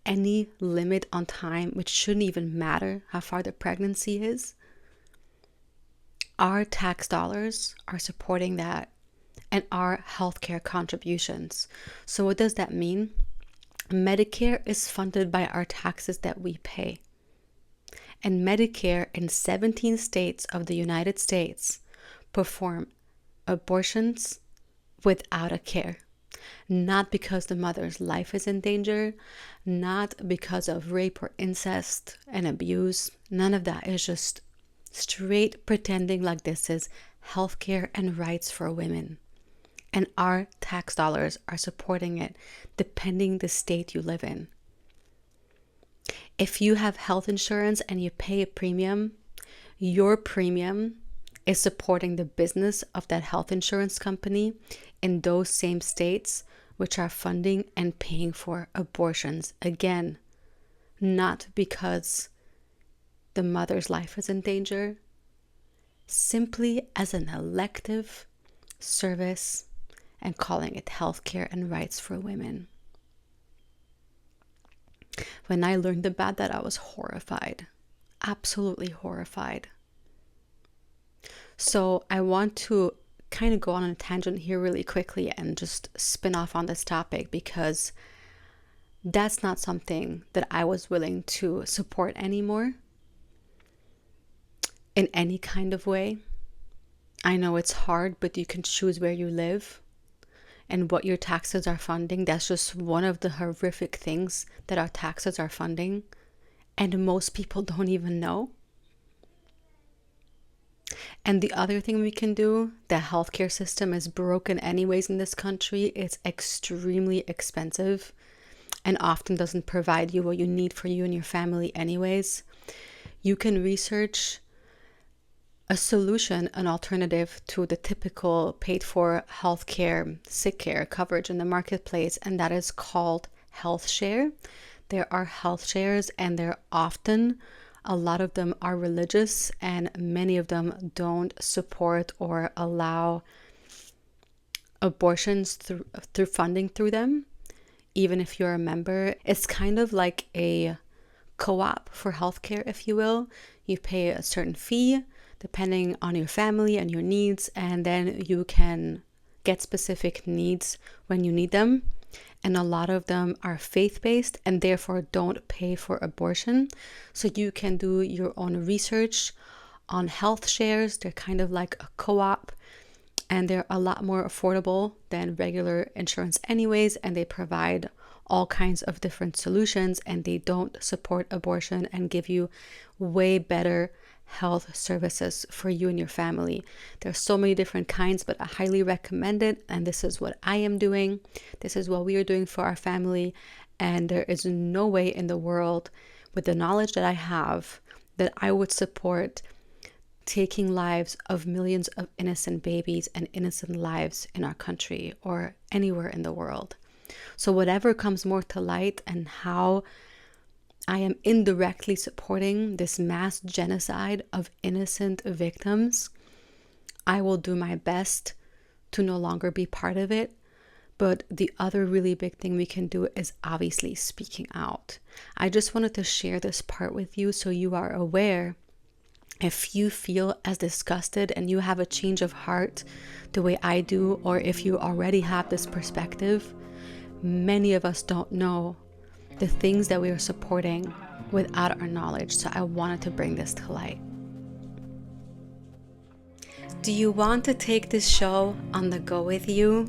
any limit on time, which shouldn't even matter how far the pregnancy is. Our tax dollars are supporting that, and our healthcare contributions. So what does that mean? Medicare is funded by our taxes that we pay. And Medicare in 17 states of the United States perform abortions without a care. Not because the mother's life is in danger, not because of rape or incest and abuse. None of that. Is just straight pretending like this is healthcare and rights for women. And our tax dollars are supporting it, depending the state you live in. If you have health insurance and you pay a premium, your premium is supporting the business of that health insurance company in those same states which are funding and paying for abortions. Again, not because the mother's life is in danger, simply as an elective service and calling it healthcare and rights for women. When I learned about that, I was horrified, absolutely horrified. So I want to kind of go on a tangent here really quickly and just spin off on this topic, because that's not something that I was willing to support anymore in any kind of way. I know it's hard, but you can choose where you live and what your taxes are funding. That's just one of the horrific things that our taxes are funding, and most people don't even know. And the other thing we can do, the healthcare system is broken anyways in this country. It's extremely expensive and often doesn't provide you what you need for you and your family anyways. You can research a solution, an alternative to the typical paid for healthcare, sick care coverage in the marketplace, and that is called health share. There are health shares, and they're often, a lot of them are religious, and many of them don't support or allow abortions through funding through them. Even if you're a member, it's kind of like a co-op for healthcare, if you will. You pay a certain fee depending on your family and your needs, and then you can get specific needs when you need them. And a lot of them are faith-based and therefore don't pay for abortion. So you can do your own research on health shares. They're kind of like a co-op, and they're a lot more affordable than regular insurance anyways, and they provide all kinds of different solutions, and they don't support abortion and give you way better health services for you and your family. There's so many different kinds, but I highly recommend it, and this is what I am doing. This is what we are doing for our family, and there is no way in the world, with the knowledge that I have, that I would support taking lives of millions of innocent babies and innocent lives in our country or anywhere in the world. So whatever comes more to light and how I am indirectly supporting this mass genocide of innocent victims, I will do my best to no longer be part of it. But the other really big thing we can do is obviously speaking out. I just wanted to share this part with you so you are aware. If you feel as disgusted and you have a change of heart the way I do, or if you already have this perspective, many of us don't know the things that we are supporting without our knowledge. So I wanted to bring this to light. Do you want to take this show on the go with you?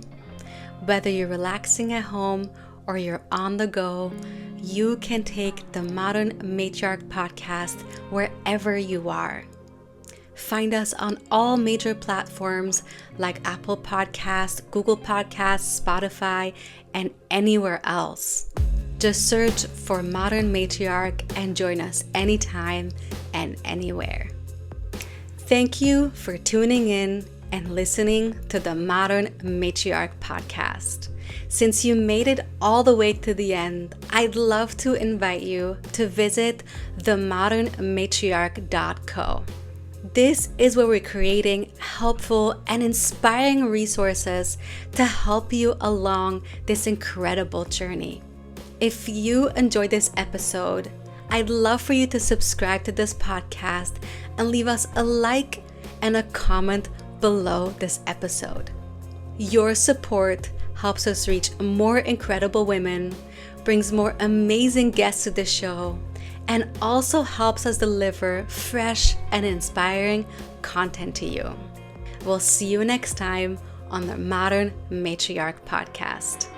Whether you're relaxing at home or you're on the go, you can take the Modern Matriarch podcast wherever you are. Find us on all major platforms like Apple Podcasts, Google Podcasts, Spotify, and anywhere else. Just search for Modern Matriarch and join us anytime and anywhere. Thank you for tuning in and listening to the Modern Matriarch podcast. Since you made it all the way to the end, I'd love to invite you to visit themodernmatriarch.co. This is where we're creating helpful and inspiring resources to help you along this incredible journey. If you enjoyed this episode, I'd love for you to subscribe to this podcast and leave us a like and a comment below this episode. Your support helps us reach more incredible women, brings more amazing guests to the show, and also helps us deliver fresh and inspiring content to you. We'll see you next time on the Modern Matriarch podcast.